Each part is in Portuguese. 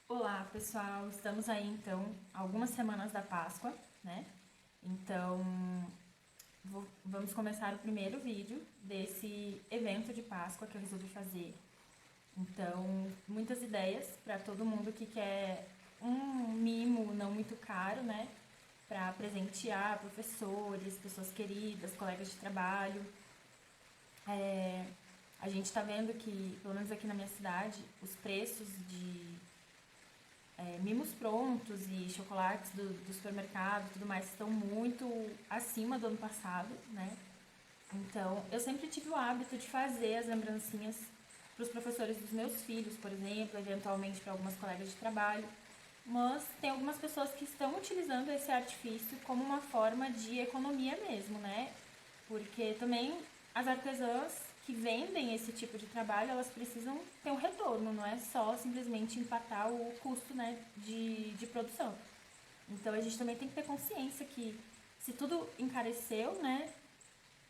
Olá, pessoal! Estamos aí, então, algumas semanas da Páscoa, né? Então, vamos começar o primeiro vídeo desse evento de Páscoa que eu resolvi fazer. Então, muitas ideias para todo mundo que quer um mimo não muito caro, né? Para presentear professores, pessoas queridas, colegas de trabalho. A gente está vendo que, pelo menos aqui na minha cidade, os preços de mimos prontos e chocolates do supermercado e tudo mais estão muito acima do ano passado, né? Então, eu sempre tive o hábito de fazer as lembrancinhas para os professores dos meus filhos, por exemplo, eventualmente para algumas colegas de trabalho. Mas tem algumas pessoas que estão utilizando esse artifício como uma forma de economia mesmo, né? Porque também as artesãs que vendem esse tipo de trabalho, elas precisam ter um retorno, não é só simplesmente empatar o custo, né, de produção. Então a gente também tem que ter consciência que se tudo encareceu, né,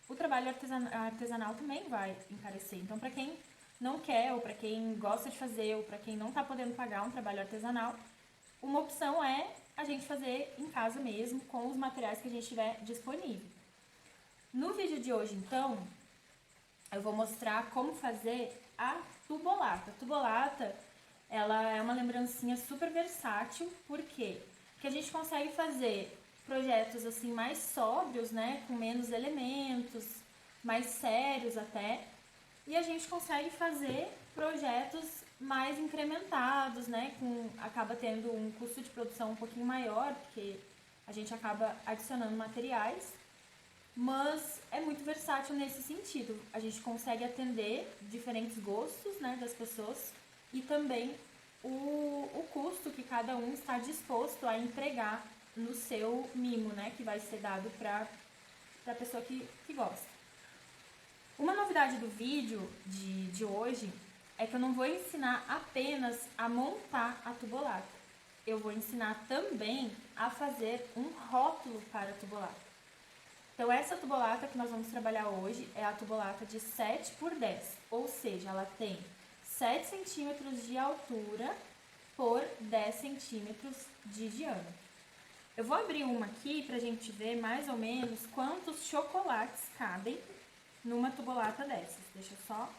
o trabalho artesanal também vai encarecer. Então para quem não quer, ou para quem gosta de fazer, ou para quem não está podendo pagar um trabalho artesanal, uma opção é a gente fazer em casa mesmo, com os materiais que a gente tiver disponível. No vídeo de hoje, então, eu vou mostrar como fazer a tubolata. A tubolata, ela é uma lembrancinha super versátil, por quê? Porque a gente consegue fazer projetos assim mais sóbrios, né, com menos elementos, mais sérios até, e a gente consegue fazer projetos mais incrementados, né, acaba tendo um custo de produção um pouquinho maior, porque a gente acaba adicionando materiais, mas é muito versátil nesse sentido. A gente consegue atender diferentes gostos, né, das pessoas e também o custo que cada um está disposto a entregar no seu mimo, né, que vai ser dado para a pessoa que gosta. Uma novidade do vídeo de hoje é que eu não vou ensinar apenas a montar a tubolata. Eu vou ensinar também a fazer um rótulo para a tubolata. Então, essa tubolata que nós vamos trabalhar hoje é a tubolata de 7 por 10, ou seja, ela tem 7 centímetros de altura por 10 centímetros de diâmetro. Eu vou abrir uma aqui para a gente ver mais ou menos quantos chocolates cabem numa tubolata dessas. Deixa eu só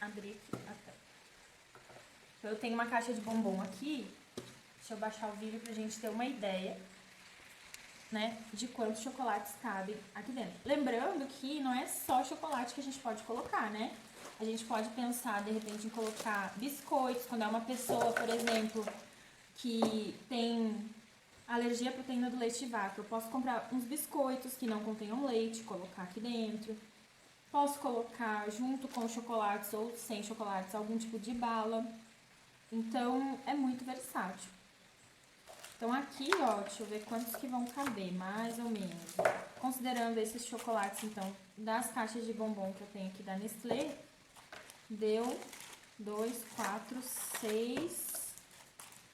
abrir aqui a tela. Então, eu tenho uma caixa de bombom aqui. Deixa eu baixar o vídeo para a gente ter uma ideia, né, de quantos chocolates cabem aqui dentro. Lembrando que não é só chocolate que a gente pode colocar, né? A gente pode pensar, de repente, em colocar biscoitos, quando é uma pessoa, por exemplo, que tem alergia à proteína do leite de vaca. Eu posso comprar uns biscoitos que não contenham leite, colocar aqui dentro. Posso colocar junto com chocolates ou sem chocolates algum tipo de bala. Então, é muito versátil. Então aqui, ó, deixa eu ver quantos que vão caber, mais ou menos. Considerando esses chocolates, então, das caixas de bombom que eu tenho aqui da Nestlé, deu 2, 4, 6,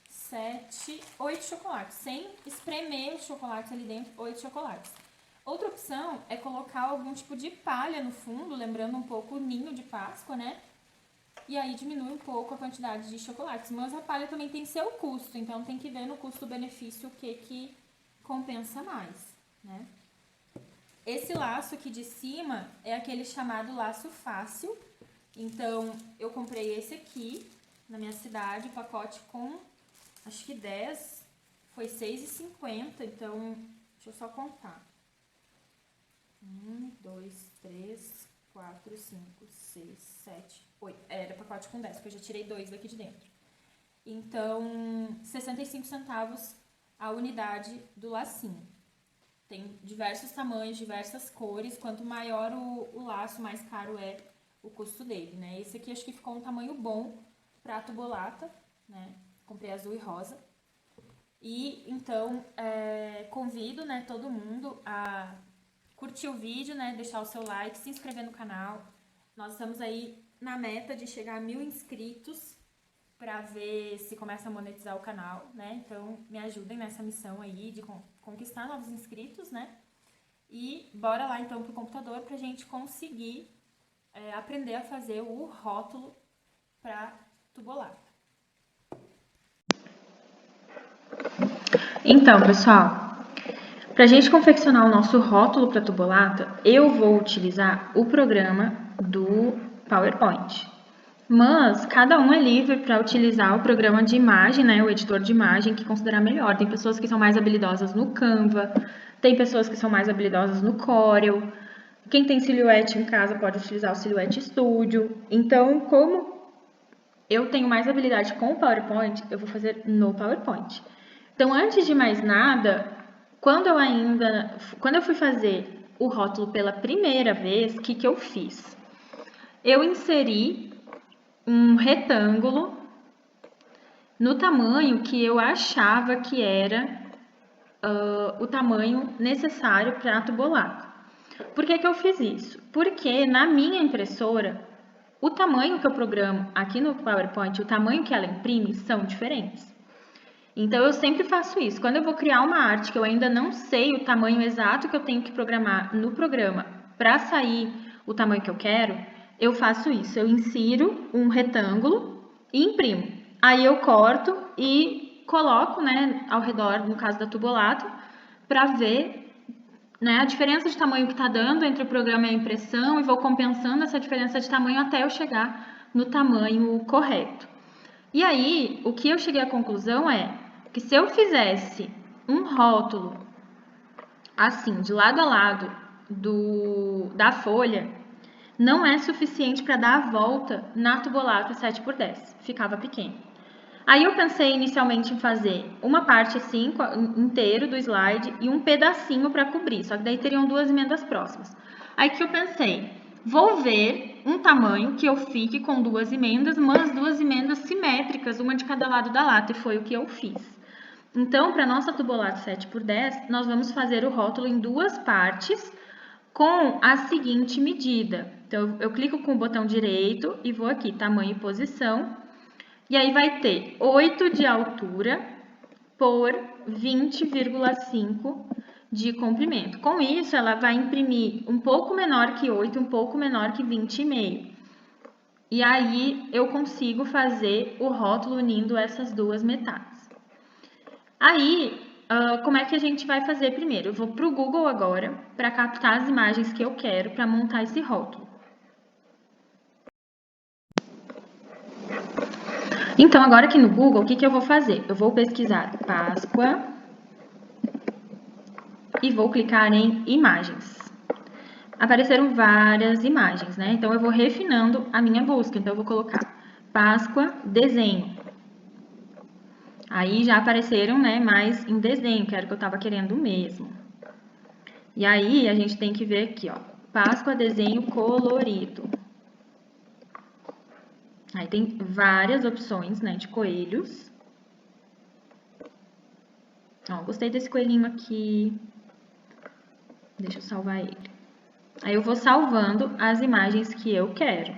7, 8 chocolates. Sem espremer os chocolates ali dentro, 8 chocolates. Outra opção é colocar algum tipo de palha no fundo, lembrando um pouco o ninho de Páscoa, né? E aí diminui um pouco a quantidade de chocolates. Mas a palha também tem seu custo, então tem que ver no custo-benefício o que compensa mais, né? Esse laço aqui de cima é aquele chamado laço fácil. Então, eu comprei esse aqui na minha cidade, pacote com, acho que 10, foi R$6,50, então, deixa eu só contar. 1, 2, 3, 4, 5, 6, 7, 8. Era pacote com 10, porque eu já tirei 2 daqui de dentro. Então, 65 centavos a unidade do lacinho. Tem diversos tamanhos, diversas cores. Quanto maior o laço, mais caro é o custo dele, né? Esse aqui acho que ficou um tamanho bom pra tubolata, né? Comprei azul e rosa. E então, convido, né, todo mundo a curtir o vídeo, né, deixar o seu like, se inscrever no canal. Nós estamos aí na meta de chegar a 1.000 inscritos para ver se começa a monetizar o canal, né? Então, me ajudem nessa missão aí de conquistar novos inscritos, né? E bora lá então pro computador pra gente conseguir aprender a fazer o rótulo para tubolata. Então, pessoal, para a gente confeccionar o nosso rótulo para tubolata, eu vou utilizar o programa do PowerPoint. Mas cada um é livre para utilizar o programa de imagem, né, o editor de imagem que considerar melhor. Tem pessoas que são mais habilidosas no Canva, tem pessoas que são mais habilidosas no Corel. Quem tem Silhouette em casa pode utilizar o Silhouette Studio. Então, como eu tenho mais habilidade com o PowerPoint, eu vou fazer no PowerPoint. Então, antes de mais nada, quando eu fui fazer o rótulo pela primeira vez, o que eu fiz? Eu inseri um retângulo no tamanho que eu achava que era o tamanho necessário para a tubolata. Por que eu fiz isso? Porque na minha impressora, o tamanho que eu programo aqui no PowerPoint, o tamanho que ela imprime, são diferentes. Então, eu sempre faço isso. Quando eu vou criar uma arte que eu ainda não sei o tamanho exato que eu tenho que programar no programa para sair o tamanho que eu quero, eu faço isso. Eu insiro um retângulo e imprimo. Aí eu corto e coloco, né, ao redor, no caso da tubolata, para ver, né, a diferença de tamanho que está dando entre o programa e a impressão e vou compensando essa diferença de tamanho até eu chegar no tamanho correto. E aí, o que eu cheguei à conclusão é que se eu fizesse um rótulo assim, de lado a lado da folha, não é suficiente para dar a volta na tubolata 7x10, ficava pequeno. Aí eu pensei inicialmente em fazer uma parte assim, inteiro do slide e um pedacinho para cobrir, só que daí teriam duas emendas próximas. Aí que eu pensei, vou ver um tamanho que eu fique com duas emendas, mas duas emendas simétricas, uma de cada lado da lata, e foi o que eu fiz. Então, para nossa tubolata 7x10, nós vamos fazer o rótulo em duas partes com a seguinte medida. Então, eu clico com o botão direito e vou aqui, tamanho e posição. E aí vai ter 8 de altura por 20,5 de comprimento. Com isso, ela vai imprimir um pouco menor que 8, um pouco menor que 20,5. E aí, eu consigo fazer o rótulo unindo essas duas metades. Aí, como é que a gente vai fazer primeiro? Eu vou para o Google agora, para captar as imagens que eu quero para montar esse rótulo. Então, agora aqui no Google, o que eu vou fazer? Eu vou pesquisar Páscoa e vou clicar em imagens. Apareceram várias imagens, né? Então, eu vou refinando a minha busca. Então, eu vou colocar Páscoa, desenho. Aí já apareceram, né, mais em desenho, que era o que eu estava querendo mesmo. E aí, a gente tem que ver aqui, ó, Páscoa, desenho colorido. Aí tem várias opções, né, de coelhos. Ó, gostei desse coelhinho aqui. Deixa eu salvar ele. Aí eu vou salvando as imagens que eu quero.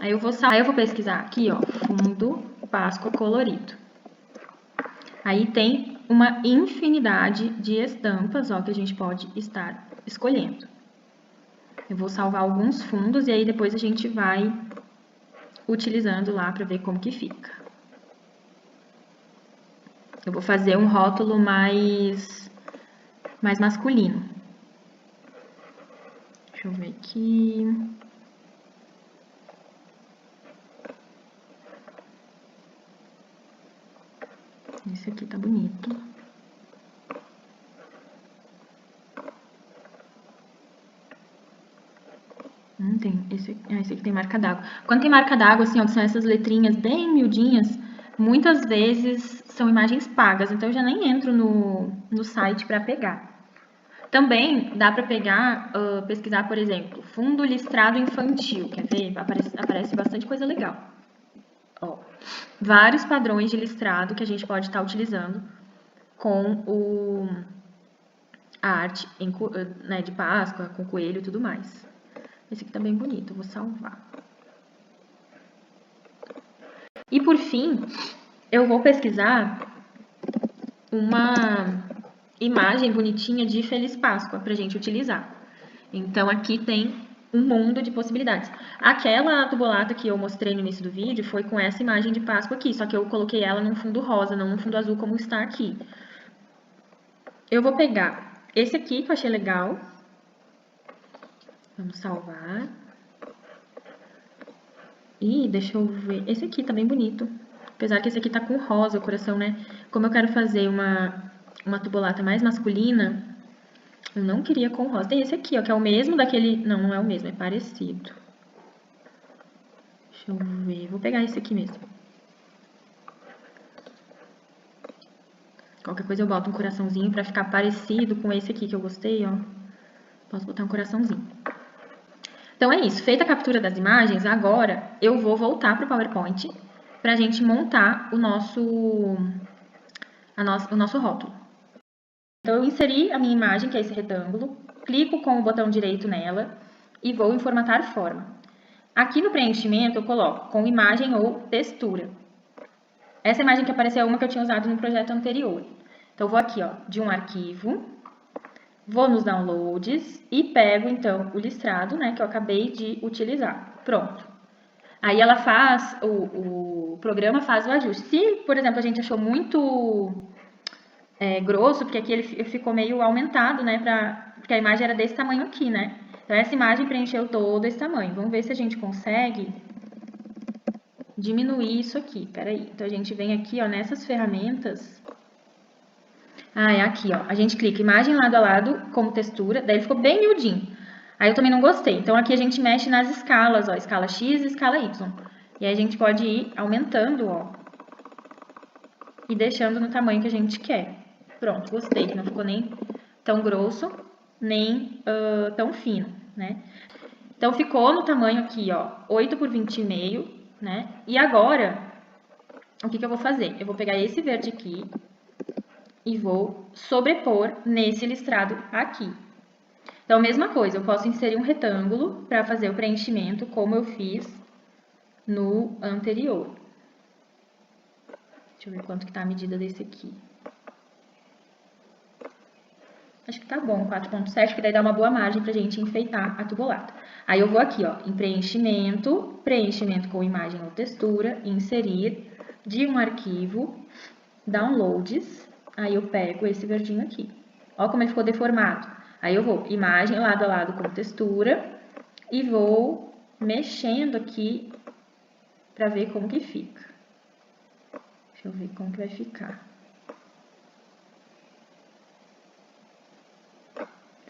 Aí eu vou pesquisar aqui, ó, fundo Páscoa colorido. Aí tem uma infinidade de estampas, ó, que a gente pode estar escolhendo. Eu vou salvar alguns fundos e aí depois a gente vai utilizando lá para ver como que fica. Eu vou fazer um rótulo mais masculino. Deixa eu ver aqui. Esse aqui tá bonito. Esse aqui tem marca d'água. Quando tem marca d'água, assim, ó, que são essas letrinhas bem miudinhas, muitas vezes são imagens pagas, então eu já nem entro no site para pegar. Também dá para pegar, pesquisar, por exemplo, fundo listrado infantil, quer ver? Aparece bastante coisa legal. Ó, vários padrões de listrado que a gente pode estar utilizando com a arte né, de Páscoa, com coelho e tudo mais. Esse aqui tá bem bonito, eu vou salvar. E por fim, eu vou pesquisar uma imagem bonitinha de Feliz Páscoa pra gente utilizar. Então, aqui tem um mundo de possibilidades. Aquela tubolata que eu mostrei no início do vídeo foi com essa imagem de Páscoa aqui, só que eu coloquei ela num fundo rosa, não num fundo azul como está aqui. Eu vou pegar esse aqui que eu achei legal. Vamos salvar. E deixa eu ver. Esse aqui tá bem bonito. Apesar que esse aqui tá com rosa, o coração, né? Como eu quero fazer uma tubolata mais masculina, eu não queria com rosa. Tem esse aqui, ó, que é o mesmo daquele... Não, não é o mesmo, é parecido. Deixa eu ver. Vou pegar esse aqui mesmo. Qualquer coisa eu boto um coraçãozinho pra ficar parecido com esse aqui que eu gostei, ó. Posso botar um coraçãozinho. Então é isso. Feita a captura das imagens, agora eu vou voltar pro PowerPoint pra gente montar o nosso rótulo. Então eu inseri a minha imagem, que é esse retângulo, clico com o botão direito nela e vou em formatar forma. Aqui no preenchimento eu coloco com imagem ou textura. Essa imagem que apareceu é uma que eu tinha usado no projeto anterior. Então, eu vou aqui, ó, de um arquivo, vou nos downloads e pego, então, o listrado, né, que eu acabei de utilizar. Pronto. Aí ela faz, o programa faz o ajuste. Se, por exemplo, a gente achou muito grosso, porque aqui ele ficou meio aumentado, né, porque a imagem era desse tamanho aqui, né. Então, essa imagem preencheu todo esse tamanho. Vamos ver se a gente consegue diminuir isso aqui. Peraí. Então, a gente vem aqui, ó, nessas ferramentas. Ah, é aqui, ó. A gente clica imagem lado a lado como textura, daí ele ficou bem miudinho. Aí eu também não gostei. Então aqui a gente mexe nas escalas, ó, escala X e escala Y. E aí a gente pode ir aumentando, ó, e deixando no tamanho que a gente quer. Pronto, gostei, que não ficou nem tão grosso, nem tão fino, né? Então ficou no tamanho aqui, ó, 8 por 20,5, né? E agora, o que eu vou fazer? Eu vou pegar esse verde aqui e vou sobrepor nesse listrado aqui. Então, mesma coisa, eu posso inserir um retângulo para fazer o preenchimento, como eu fiz no anterior. Deixa eu ver quanto que tá a medida desse aqui. Acho que tá bom, 4,7, que daí dá uma boa margem pra gente enfeitar a tubolata. Aí eu vou aqui, ó, em preenchimento, preenchimento com imagem ou textura, inserir de um arquivo, downloads, aí eu pego esse verdinho aqui. Ó como ele ficou deformado. Aí eu vou imagem lado a lado com textura e vou mexendo aqui pra ver como que fica. Deixa eu ver como que vai ficar.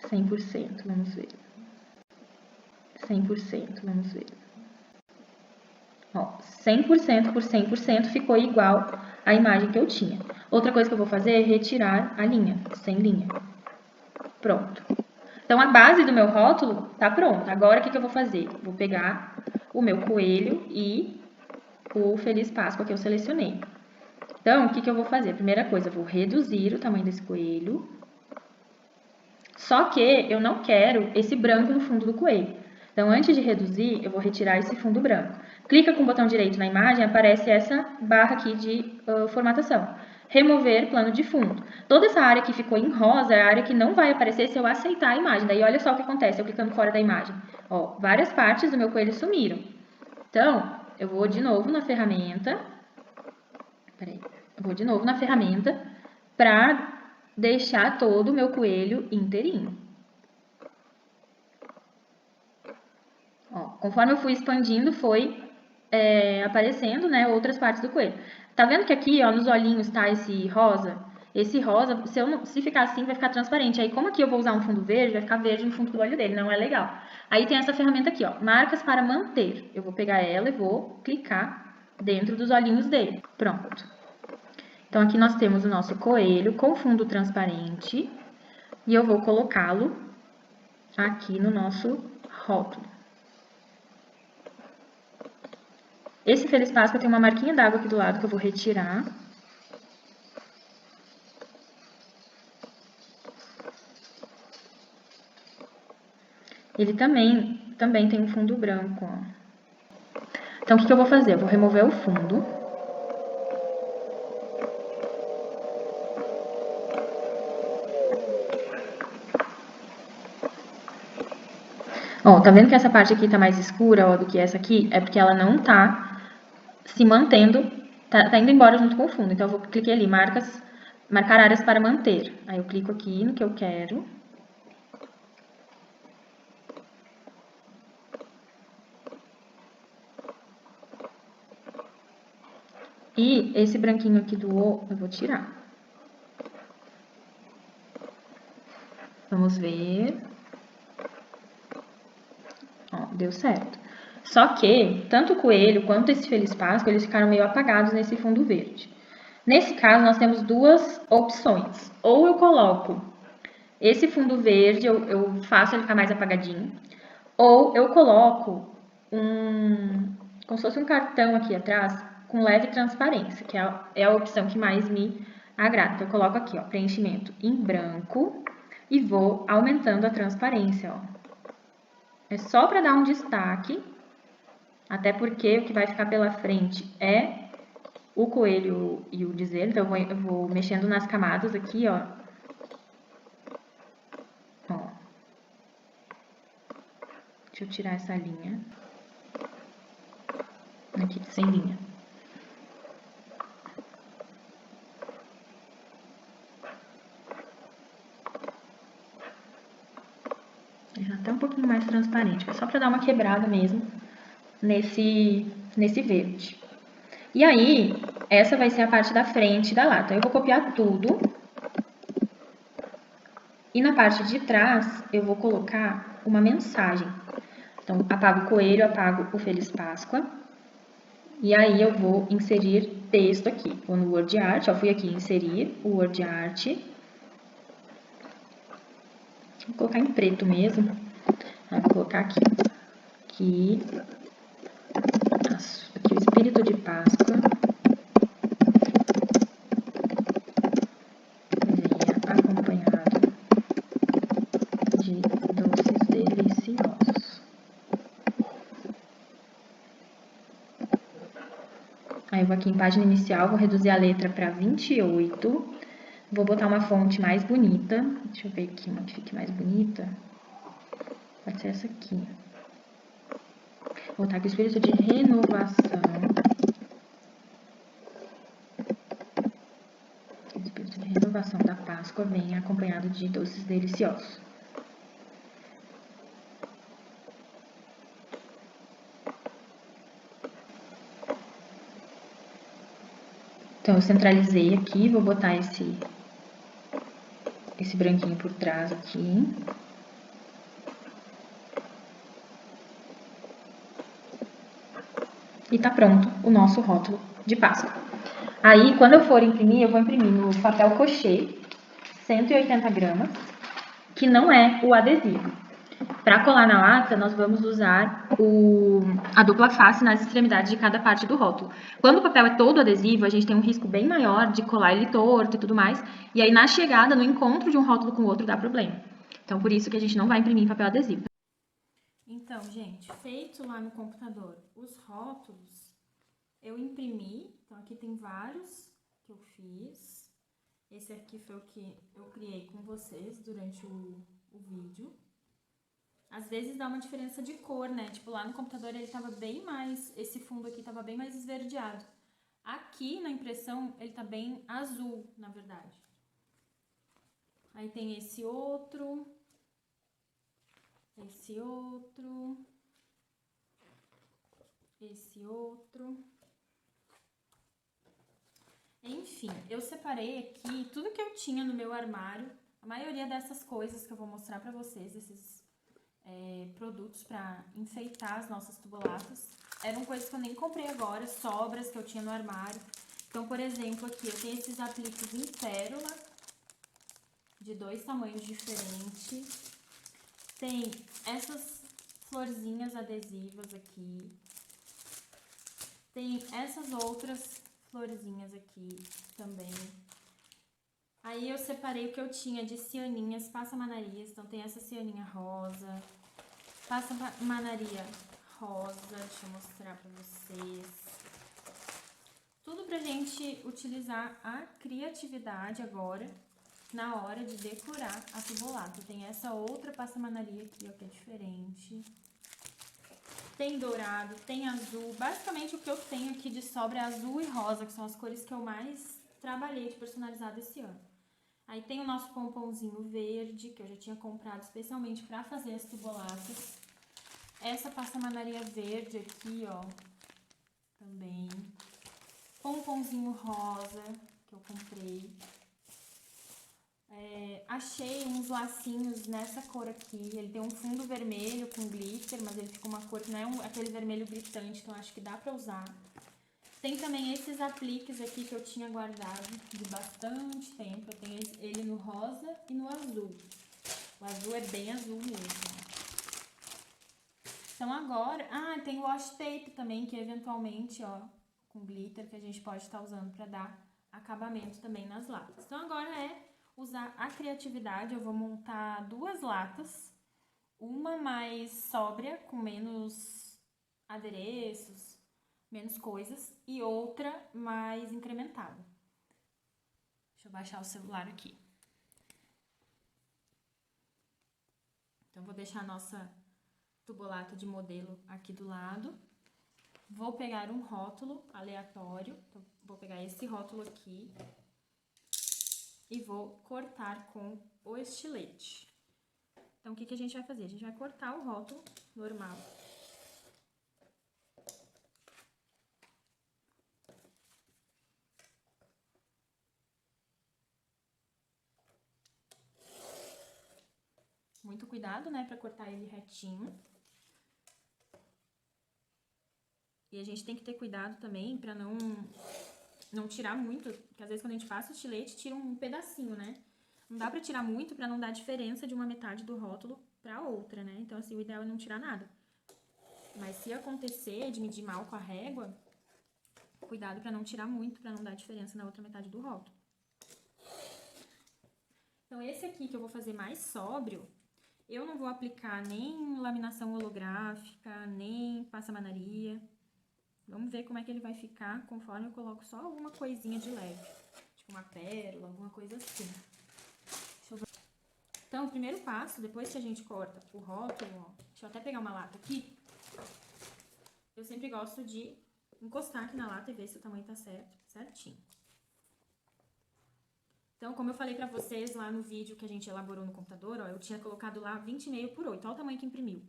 100%, vamos ver. 100%, vamos ver. Ó, 100% por 100% ficou igual à imagem que eu tinha. Outra coisa que eu vou fazer é retirar a linha, sem linha. Pronto. Então, a base do meu rótulo tá pronta. Agora, o que eu vou fazer? Vou pegar o meu coelho e o Feliz Páscoa que eu selecionei. Então, o que eu vou fazer? Primeira coisa, eu vou reduzir o tamanho desse coelho. Só que eu não quero esse branco no fundo do coelho. Então, antes de reduzir, eu vou retirar esse fundo branco. Clica com o botão direito na imagem, aparece essa barra aqui de formatação. Remover plano de fundo. Toda essa área que ficou em rosa é a área que não vai aparecer se eu aceitar a imagem. Daí, olha só o que acontece, eu clicando fora da imagem. Ó, várias partes do meu coelho sumiram. Então, eu vou de novo na ferramenta. Peraí. Eu vou de novo na ferramenta para deixar todo o meu coelho inteirinho. Ó, conforme eu fui expandindo, foi aparecendo, né, outras partes do coelho. Tá vendo que aqui, ó, nos olhinhos tá esse rosa? Esse rosa, se ficar assim, vai ficar transparente. Aí, como aqui eu vou usar um fundo verde, vai ficar verde no fundo do olho dele, não é legal. Aí tem essa ferramenta aqui, ó, marcas para manter. Eu vou pegar ela e vou clicar dentro dos olhinhos dele. Pronto. Então, aqui nós temos o nosso coelho com fundo transparente. E eu vou colocá-lo aqui no nosso rótulo. Esse Feliz Páscoa tem uma marquinha d'água aqui do lado que eu vou retirar. Ele também tem um fundo branco, ó. Então, o que eu vou fazer? Eu vou remover o fundo. Ó, tá vendo que essa parte aqui tá mais escura, ó, do que essa aqui? É porque ela não tá se mantendo, tá indo embora junto com o fundo. Então, eu cliquei ali, marcar áreas para manter. Aí eu clico aqui no que eu quero. E esse branquinho aqui do O, eu vou tirar. Vamos ver. Ó, deu certo. Só que, tanto o coelho quanto esse Feliz Páscoa, eles ficaram meio apagados nesse fundo verde. Nesse caso, nós temos duas opções. Ou eu coloco esse fundo verde, eu faço ele ficar mais apagadinho. Ou eu coloco como se fosse um cartão aqui atrás, com leve transparência, que é a opção que mais me agrada. Então, eu coloco aqui, ó, preenchimento em branco e vou aumentando a transparência, ó. É só para dar um destaque, até porque o que vai ficar pela frente é o coelho e o dizer. Então, eu vou mexendo nas camadas aqui, ó. Ó. Deixa eu tirar essa linha. Aqui, sem linha. Já tá um pouquinho mais transparente, é só para dar uma quebrada mesmo nesse verde. E aí, essa vai ser a parte da frente da lata. Eu vou copiar tudo. E na parte de trás, eu vou colocar uma mensagem. Então, apago o coelho, apago o Feliz Páscoa. E aí, eu vou inserir texto aqui. Vou no Word Art, ó, fui aqui inserir o Word Art. Vou colocar em preto mesmo. Aí, vou colocar aqui. Aqui o espírito de Páscoa venha acompanhado de doces deliciosos. Aí eu vou aqui em página inicial, vou reduzir a letra para 28. Vou botar uma fonte mais bonita. Deixa eu ver aqui uma que fique mais bonita. Pode ser essa aqui. Vou botar aqui o espírito de renovação. O espírito de renovação da Páscoa vem acompanhado de doces deliciosos. Então, eu centralizei aqui, vou botar esse branquinho por trás aqui. E tá pronto o nosso rótulo de Páscoa. Aí, quando eu for imprimir, eu vou imprimir no papel cochê, 180 gramas, que não é o adesivo. Para colar na lata, nós vamos usar a dupla face nas extremidades de cada parte do rótulo. Quando o papel é todo adesivo, a gente tem um risco bem maior de colar ele torto e tudo mais. E aí, na chegada, no encontro de um rótulo com o outro, dá problema. Então, por isso que a gente não vai imprimir em papel adesivo. Então, gente, feito lá no computador os rótulos, eu imprimi. Então, aqui tem vários que eu fiz. Esse aqui foi o que eu criei com vocês durante o vídeo. Às vezes dá uma diferença de cor, né? Tipo, lá no computador ele tava bem mais... Esse fundo aqui tava bem mais esverdeado. Aqui na impressão ele tá bem azul, na verdade. Aí tem esse outro... Esse outro... Esse outro... Enfim, eu separei aqui tudo que eu tinha no meu armário. A maioria dessas coisas que eu vou mostrar pra vocês, esses produtos pra enfeitar as nossas tubulatas, eram coisas que eu nem comprei agora, sobras que eu tinha no armário. Então, por exemplo, aqui eu tenho esses apliques em pérola, de 2 tamanhos diferentes. Tem essas florzinhas adesivas aqui. Tem essas outras florzinhas aqui também. Aí eu separei o que eu tinha de cianinhas, passamanarias. Então tem essa cianinha rosa, passamanaria rosa, deixa eu mostrar pra vocês. Tudo pra gente utilizar a criatividade agora na hora de decorar a tubolata. Tem essa outra passamanaria aqui, ó, que é diferente. Tem dourado, tem azul. Basicamente, o que eu tenho aqui de sobra é azul e rosa, que são as cores que eu mais trabalhei de personalizado esse ano. Aí tem o nosso pomponzinho verde, que eu já tinha comprado especialmente para fazer as tubolatas. Essa passamanaria verde aqui, ó, também. Pomponzinho rosa, que eu comprei. Achei uns lacinhos nessa cor aqui. Ele tem um fundo vermelho com glitter, mas ele fica uma cor que não é aquele vermelho gritante, então acho que dá pra usar. Tem também esses apliques aqui que eu tinha guardado de bastante tempo. Eu tenho ele no rosa e no azul. O azul é bem azul mesmo. Então agora... Ah, tem o washi tape também, que eventualmente, ó, com glitter, que a gente pode estar usando pra dar acabamento também nas latas. Então agora é usar a criatividade. Eu vou montar duas latas. Uma mais sóbria, com menos adereços, menos coisas, e outra mais incrementada. Deixa eu baixar o celular aqui. Então, vou deixar a nossa tubolata de modelo aqui do lado. Vou pegar um rótulo aleatório, então, vou pegar esse rótulo aqui e vou cortar com o estilete. Então, o que a gente vai fazer? A gente vai cortar o rótulo normal. Muito cuidado, né, pra cortar ele retinho. E a gente tem que ter cuidado também pra não tirar muito, porque às vezes quando a gente passa o estilete, tira um pedacinho, né? Não dá pra tirar muito pra não dar diferença de uma metade do rótulo pra outra, né? Então, assim, o ideal é não tirar nada. Mas se acontecer de medir mal com a régua, cuidado pra não tirar muito, pra não dar diferença na outra metade do rótulo. Então, esse aqui que eu vou fazer mais sóbrio, eu não vou aplicar nem laminação holográfica, nem passamanaria. Vamos ver como é que ele vai ficar conforme eu coloco só alguma coisinha de leve. Tipo uma pérola, alguma coisa assim. Deixa eu ver. Então, o primeiro passo, depois que a gente corta o rótulo, ó, deixa eu até pegar uma lata aqui. Eu sempre gosto de encostar aqui na lata e ver se o tamanho tá certo, certinho. Então, como eu falei pra vocês lá no vídeo que a gente elaborou no computador, ó, eu tinha colocado lá 20,5 por 8. Olha o tamanho que imprimiu.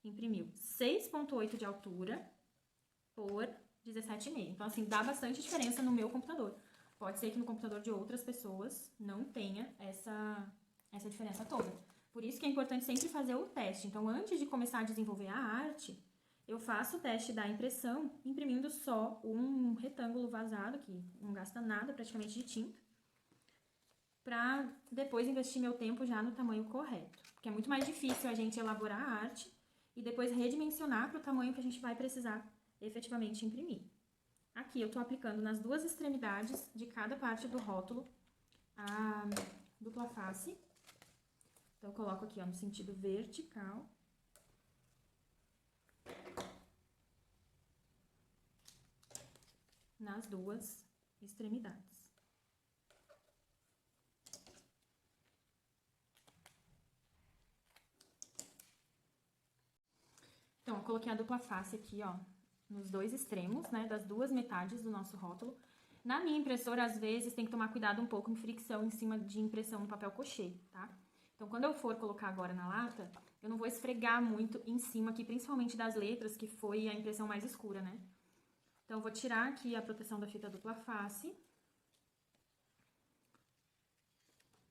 Imprimiu 6,8 de altura por 17,5. Então, assim, dá bastante diferença no meu computador. Pode ser que no computador de outras pessoas não tenha essa diferença toda. Por isso que é importante sempre fazer o teste. Então, antes de começar a desenvolver a arte, eu faço o teste da impressão, imprimindo só um retângulo vazado, que não gasta nada praticamente de tinta, para depois investir meu tempo já no tamanho correto. Porque é muito mais difícil a gente elaborar a arte e depois redimensionar para o tamanho que a gente vai precisar efetivamente imprimir. Aqui eu tô aplicando nas duas extremidades de cada parte do rótulo a dupla face. Então, eu coloco aqui, ó, no sentido vertical. Nas duas extremidades. Então, eu coloquei a dupla face aqui, ó, nos dois extremos, né, das duas metades do nosso rótulo. Na minha impressora, às vezes, tem que tomar cuidado um pouco em fricção em cima de impressão no papel cochê, tá? Então, quando eu for colocar agora na lata, eu não vou esfregar muito em cima aqui, principalmente das letras, que foi a impressão mais escura, né? Então, eu vou tirar aqui a proteção da fita dupla face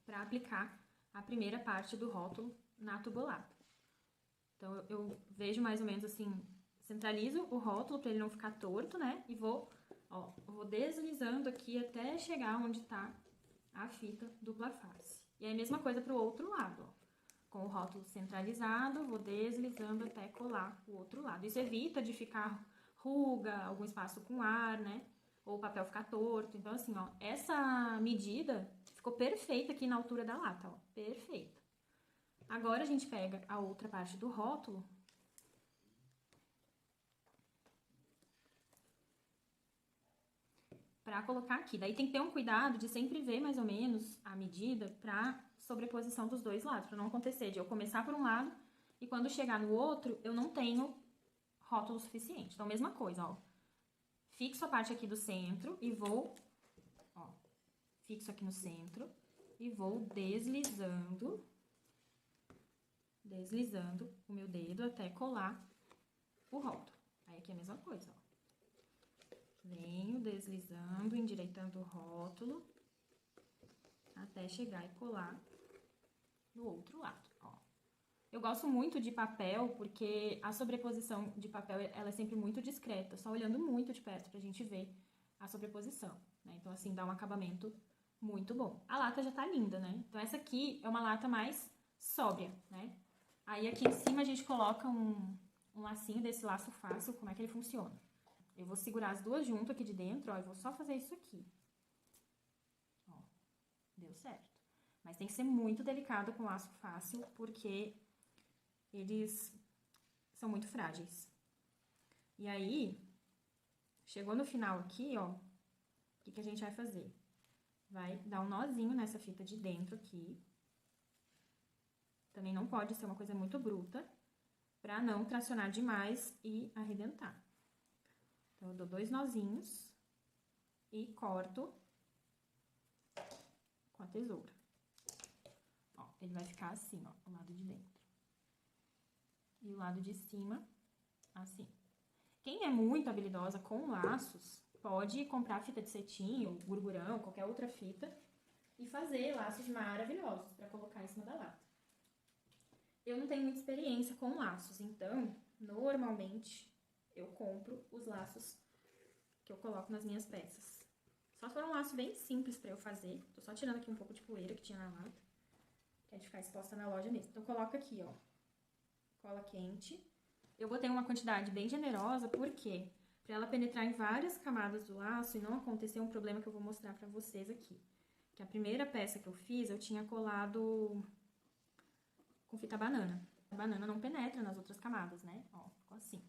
para aplicar a primeira parte do rótulo na tubolata. Então, eu vejo mais ou menos assim, centralizo o rótulo para ele não ficar torto, né? E vou deslizando aqui até chegar onde tá a fita dupla face. E aí, a mesma coisa pro outro lado, ó. Com o rótulo centralizado, vou deslizando até colar o outro lado. Isso evita de ficar ruga, algum espaço com ar, né? Ou o papel ficar torto. Então, assim, ó, essa medida ficou perfeita aqui na altura da lata, ó. Perfeita. Agora, a gente pega a outra parte do rótulo. pra colocar aqui. Daí tem que ter um cuidado de sempre ver mais ou menos a medida pra sobreposição dos dois lados, pra não acontecer de eu começar por um lado e quando chegar no outro eu não tenho rótulo suficiente. Então, mesma coisa, ó. Fixo a parte aqui do centro e vou, ó, fixo aqui no centro e vou deslizando o meu dedo até colar o rótulo. Aí aqui é a mesma coisa, ó. Venho deslizando, endireitando o rótulo até chegar e colar no outro lado, ó. Eu gosto muito de papel porque a sobreposição de papel, ela é sempre muito discreta, só olhando muito de perto pra gente ver a sobreposição, né? Então, assim, dá um acabamento muito bom. A lata já tá linda, né? Então, essa aqui é uma lata mais sóbria, né? Aí, aqui em cima, a gente coloca um lacinho desse laço fácil. Como é que ele funciona? Eu vou segurar as duas juntas aqui de dentro, ó, e vou só fazer isso aqui. Ó, deu certo. Mas tem que ser muito delicado com laço fácil, porque eles são muito frágeis. E aí, chegou no final aqui, ó, o que a gente vai fazer? Vai dar um nozinho nessa fita de dentro aqui. Também não pode ser uma coisa muito bruta, pra não tracionar demais e arrebentar. Então, eu dou 2 nozinhos e corto com a tesoura. Ó, ele vai ficar assim, ó, o lado de dentro. E o lado de cima, assim. Quem é muito habilidosa com laços, pode comprar fita de cetim, ou gurgurão, qualquer outra fita, e fazer laços maravilhosos pra colocar em cima da lata. Eu não tenho muita experiência com laços, então, normalmente, eu compro os laços que eu coloco nas minhas peças. Só se for um laço bem simples pra eu fazer. Tô só tirando aqui um pouco de poeira que tinha na lata, que é de ficar exposta na loja mesmo. Então, coloca aqui, ó, cola quente. Eu botei uma quantidade bem generosa, por quê? Pra ela penetrar em várias camadas do laço e não acontecer um problema que eu vou mostrar pra vocês aqui. Que a primeira peça que eu fiz, eu tinha colado com fita banana. A banana não penetra nas outras camadas, né? Ó, ficou assim.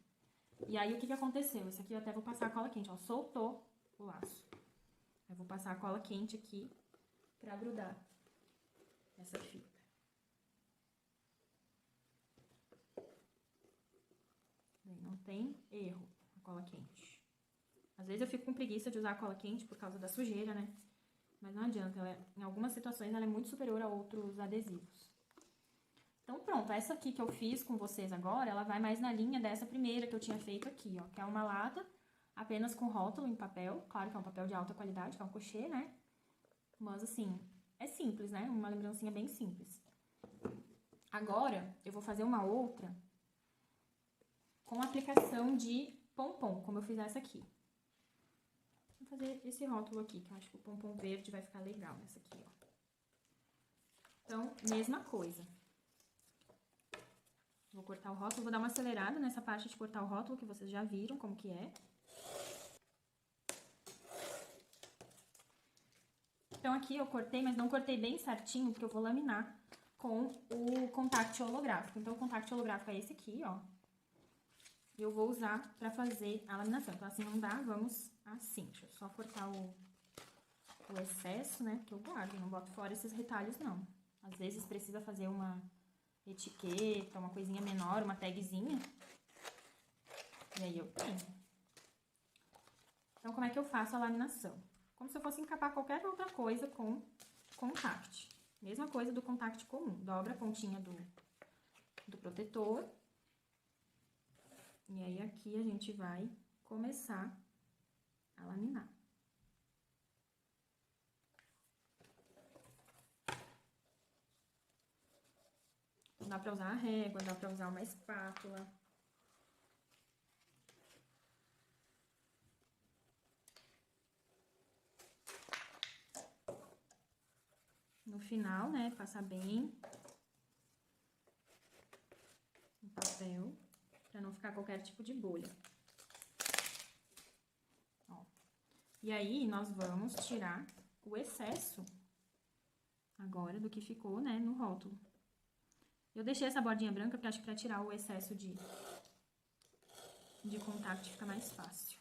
E aí, o que aconteceu? Esse aqui eu até vou passar a cola quente, ó, soltou o laço. Eu vou passar a cola quente aqui pra grudar essa fita. Não tem erro a cola quente. Às vezes eu fico com preguiça de usar a cola quente por causa da sujeira, né? Mas não adianta, em algumas situações ela é muito superior a outros adesivos. Então pronto, essa aqui que eu fiz com vocês agora, ela vai mais na linha dessa primeira que eu tinha feito aqui, ó. Que é uma lata apenas com rótulo em papel. Claro que é um papel de alta qualidade, que é um crochê, né? Mas assim, é simples, né? Uma lembrancinha bem simples. Agora, eu vou fazer uma outra com aplicação de pompom, como eu fiz essa aqui. Vou fazer esse rótulo aqui, que eu acho que o pompom verde vai ficar legal nessa aqui, ó. Então, mesma coisa. Vou cortar o rótulo, vou dar uma acelerada nessa parte de cortar o rótulo, que vocês já viram como que é. Então, aqui eu cortei, mas não cortei bem certinho, porque eu vou laminar com o contact holográfico. Então, o contact holográfico é esse aqui, ó. Eu vou usar pra fazer a laminação. Então, assim não dá, vamos assim. Deixa eu só cortar o excesso, né? Que eu guardo, não boto fora esses retalhos, não. Às vezes precisa fazer uma etiqueta, uma coisinha menor, uma tagzinha. E aí eu tenho. Então, como é que eu faço a laminação? Como se eu fosse encapar qualquer outra coisa com contact. Mesma coisa do contact comum. Dobra a pontinha do protetor. E aí, aqui a gente vai começar a laminar. Dá pra usar a régua, dá pra usar uma espátula. No final, né, passar bem o papel, pra não ficar qualquer tipo de bolha. Ó. E aí, nós vamos tirar o excesso agora do que ficou, né, no rótulo. Eu deixei essa bordinha branca porque acho que pra tirar o excesso de contact fica mais fácil.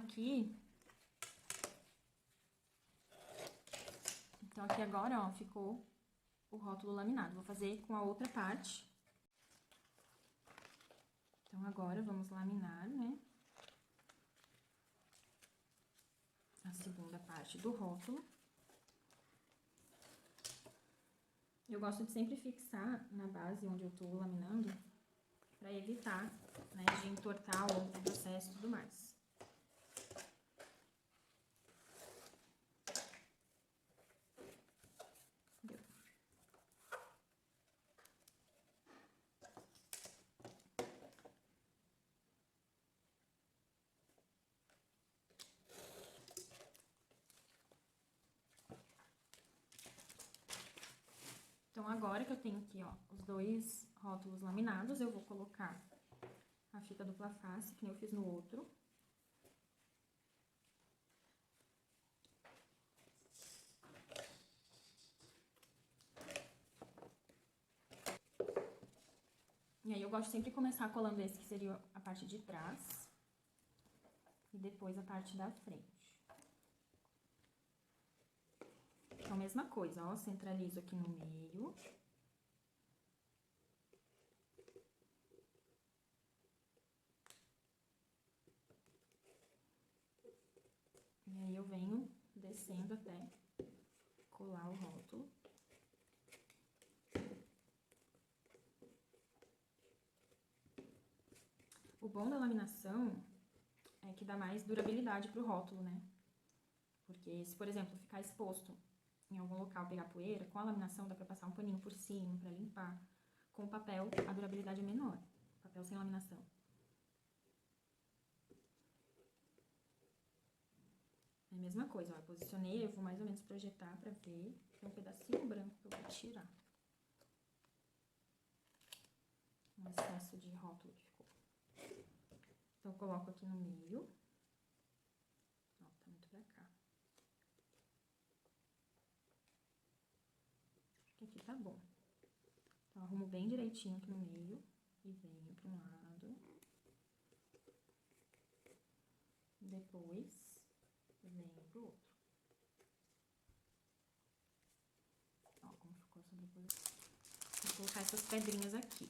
aqui... Então, aqui agora, ó, ficou o rótulo laminado. Vou fazer com a outra parte. Então, agora, vamos laminar, né? A segunda parte do rótulo. Eu gosto de sempre fixar na base onde eu tô laminando, pra evitar, né, de entortar ao longo do processo e tudo mais. Então, agora que eu tenho aqui, ó, os dois rótulos laminados, eu vou colocar a fita dupla face, que nem eu fiz no outro. E aí, eu gosto sempre de começar colando esse, que seria a parte de trás. E depois a parte da frente. Então, mesma coisa, ó, centralizo aqui no meio. E aí, eu venho descendo até colar o rótulo. O bom da laminação é que dá mais durabilidade pro rótulo, né? Porque se, por exemplo, ficar exposto em algum local, pegar poeira, com a laminação dá pra passar um paninho por cima pra limpar. Com o papel, a durabilidade é menor. Papel sem laminação. É a mesma coisa, ó, eu posicionei, eu vou mais ou menos projetar pra ver. Tem um pedacinho branco que eu vou tirar. Um excesso de rótulo que ficou. Então, eu coloco aqui no meio. Ó, tá muito pra cá. Acho que aqui tá bom. Então, arrumo bem direitinho aqui no meio e venho pra um lado. Depois, venho pro outro. Ó, como ficou a sobreposição. Vou colocar essas pedrinhas aqui.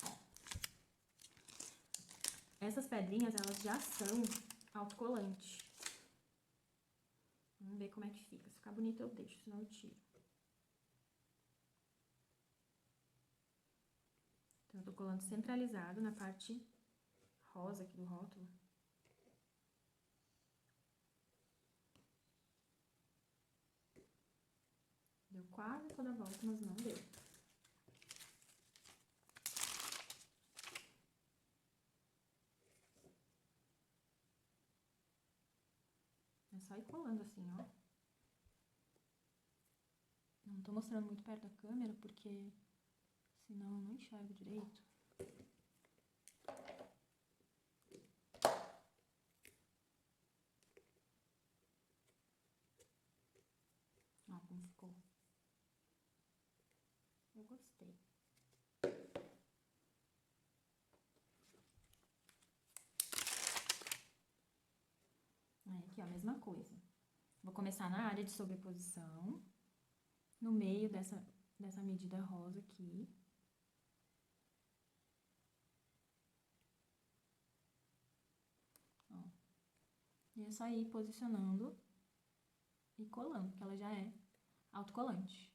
Ó. Essas pedrinhas, elas já são autocolante. Vamos ver como é que fica. Se ficar bonito, eu deixo, senão eu tiro. Então, eu tô colando centralizado na parte rosa aqui do rótulo. Deu quase toda a volta, mas não deu. É só ir colando assim, ó. Não tô mostrando muito perto da câmera, porque senão eu não enxergo direito. Ó, como ficou. Eu gostei. Aí, aqui, ó, a mesma coisa. Vou começar na área de sobreposição, no meio dessa medida rosa aqui. Ó. E é só ir posicionando e colando, porque ela já é autocolante.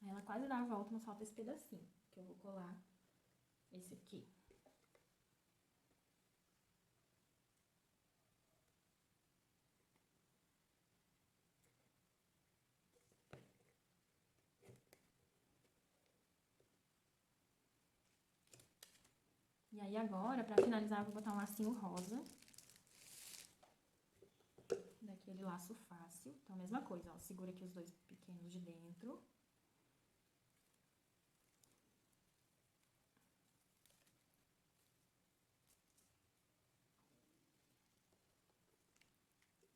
Aí ela quase dá a volta, mas falta esse pedacinho, que eu vou colar esse aqui. E aí agora, pra finalizar, eu vou botar um lacinho rosa. Daquele laço fácil. Então, a mesma coisa, ó. Segura aqui os dois pequenos de dentro.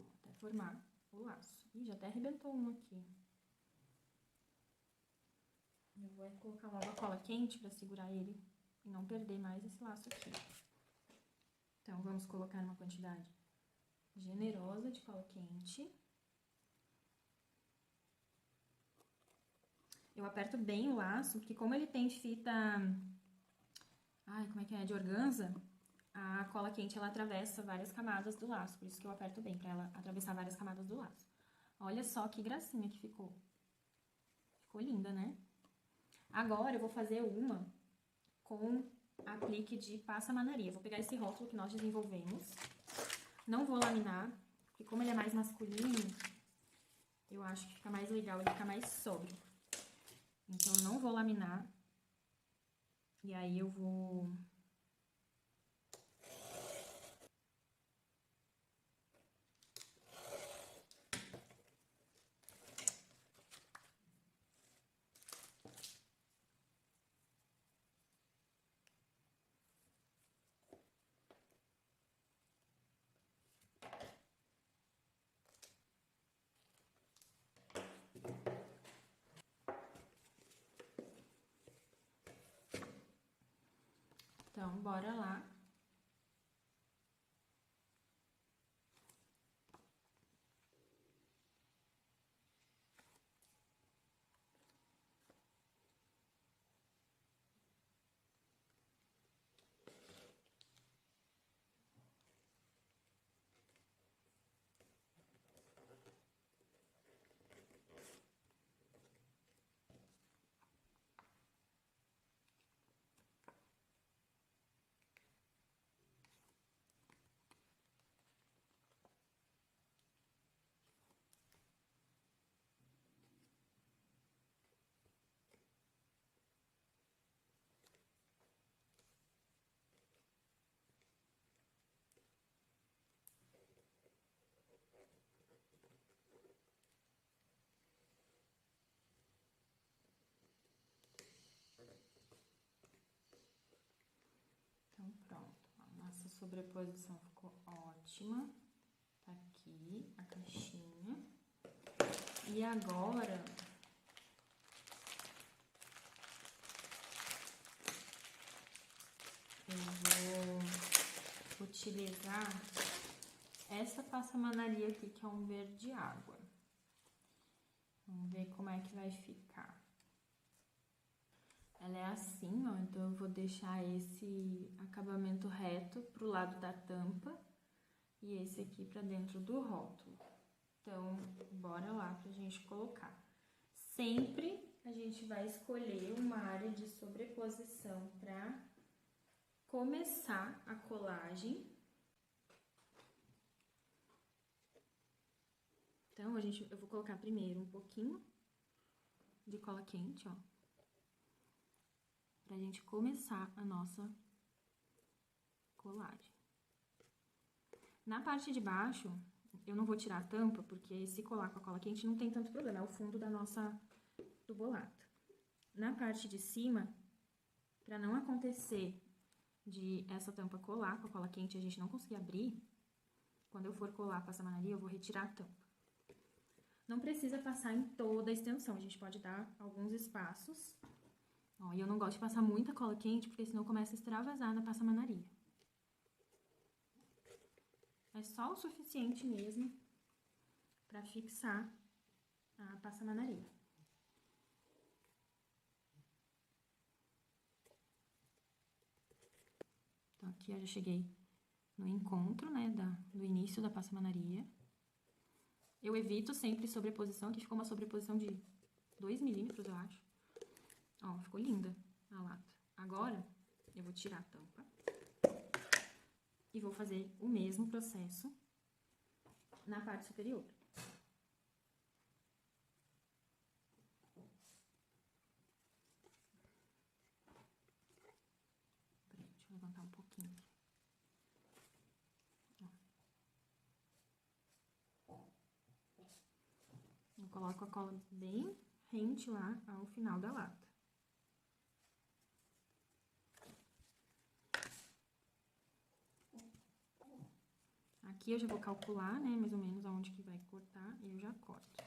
Até formar o laço. Ih, já até arrebentou um aqui. Eu vou colocar logo a cola quente pra segurar ele e não perder mais esse laço aqui. Então, vamos colocar uma quantidade generosa de cola quente. Eu aperto bem o laço, porque como ele tem fita... Ai, como é que é? De organza, a cola quente, ela atravessa várias camadas do laço. Por isso que eu aperto bem, pra ela atravessar várias camadas do laço. Olha só que gracinha que ficou. Ficou linda, né? Agora, eu vou fazer uma com aplique de passamanaria. Vou pegar esse rótulo que nós desenvolvemos. Não vou laminar, porque como ele é mais masculino, eu acho que fica mais legal, ele fica mais sóbrio. Então, eu não vou laminar. E aí, eu vou... Então, bora lá. Então, pronto. A nossa sobreposição ficou ótima. Tá aqui a caixinha. E agora, eu vou utilizar essa passamanaria aqui, que é um verde água. Vamos ver como é que vai ficar. Ela é assim, ó, então eu vou deixar esse acabamento reto pro lado da tampa e esse aqui pra dentro do rótulo. Então, bora lá pra gente colocar. Sempre a gente vai escolher uma área de sobreposição pra começar a colagem. Então, eu vou colocar primeiro um pouquinho de cola quente, ó. Pra gente começar a nossa colagem. Na parte de baixo, eu não vou tirar a tampa, porque se colar com a cola quente não tem tanto problema, é o fundo do bolato. Na parte de cima, pra não acontecer de essa tampa colar com a cola quente e a gente não conseguir abrir, quando eu for colar a passamanaria, eu vou retirar a tampa. Não precisa passar em toda a extensão, a gente pode dar alguns espaços. Ó, e eu não gosto de passar muita cola quente, porque senão começa a extravasar na passamanaria. É só o suficiente mesmo para fixar a passamanaria. Então, aqui eu já cheguei no encontro, né, do início da passamanaria. Eu evito sempre sobreposição, aqui ficou uma sobreposição de 2 milímetros, eu acho. Ó, ficou linda a lata. Agora, eu vou tirar a tampa e vou fazer o mesmo processo na parte superior. Peraí, deixa eu levantar um pouquinho aqui. Eu coloco a cola bem rente lá ao final da lata. Aqui eu já vou calcular, né, mais ou menos aonde que vai cortar, e eu já corto.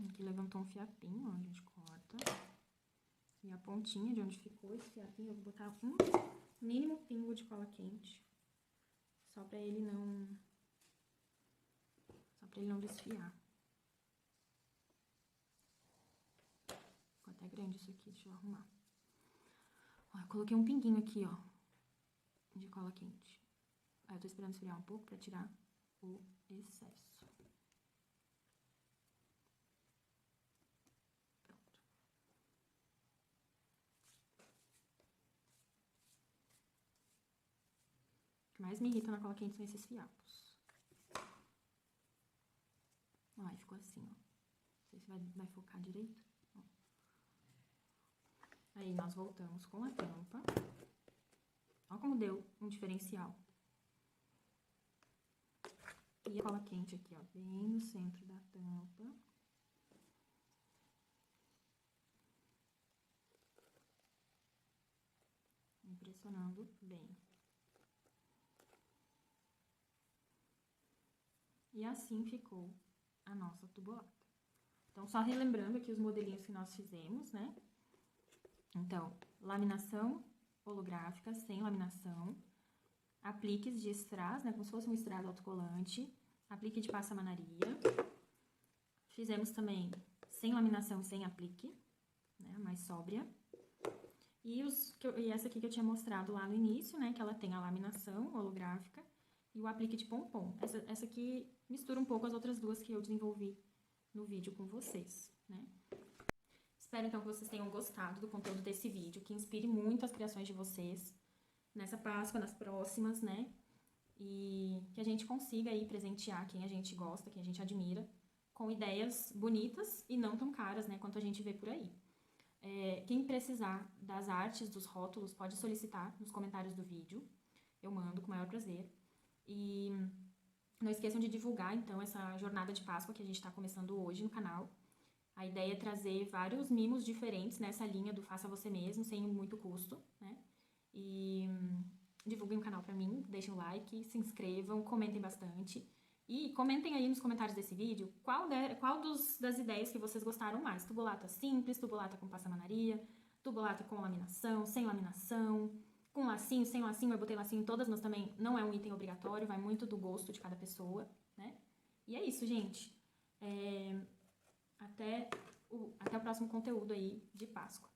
Aqui levantou um fiapinho, ó, a gente corta. E a pontinha de onde ficou esse fiapinho, eu vou botar um mínimo pingo de cola quente. Só pra ele não desfiar. Ficou até grande isso aqui, deixa eu arrumar. Ó, eu coloquei um pinguinho aqui, ó, de cola quente. Aí eu tô esperando esfriar um pouco pra tirar o excesso. Pronto. O que mais me irrita na cola quente são esses fiapos. Ó, aí ficou assim, ó. Não sei se vai focar direito. Ó. Aí nós voltamos com a tampa. Ó como deu um diferencial. E a cola quente aqui, ó, bem no centro da tampa. Impressionando bem. E assim ficou a nossa tubolata. Então, só relembrando aqui os modelinhos que nós fizemos, né? Então, laminação holográfica sem laminação, apliques de strass, né? Como se fosse um strass autocolante, aplique de passamanaria. Fizemos também sem laminação, sem aplique, né? Mais sóbria. E essa aqui que eu tinha mostrado lá no início, né? Que ela tem a laminação holográfica e o aplique de pompom. Essa aqui mistura um pouco as outras duas que eu desenvolvi no vídeo com vocês, né? Espero, então, que vocês tenham gostado do conteúdo desse vídeo, que inspire muito as criações de vocês nessa Páscoa, nas próximas, né? E que a gente consiga aí presentear quem a gente gosta, quem a gente admira, com ideias bonitas e não tão caras, né? Quanto a gente vê por aí. Quem precisar das artes, dos rótulos, pode solicitar nos comentários do vídeo. Eu mando com o maior prazer. E não esqueçam de divulgar, então, essa jornada de Páscoa que a gente está começando hoje no canal. A ideia é trazer vários mimos diferentes nessa linha do faça você mesmo, sem muito custo, né? E divulguem o canal pra mim, deixem o like, se inscrevam, comentem bastante. E comentem aí nos comentários desse vídeo qual das ideias que vocês gostaram mais. Tubolata simples, tubolata com passamanaria, tubolata com laminação, sem laminação, com lacinho, sem lacinho. Eu botei lacinho em todas, mas também não é um item obrigatório, vai muito do gosto de cada pessoa, né? E é isso, gente. Até o próximo conteúdo aí de Páscoa.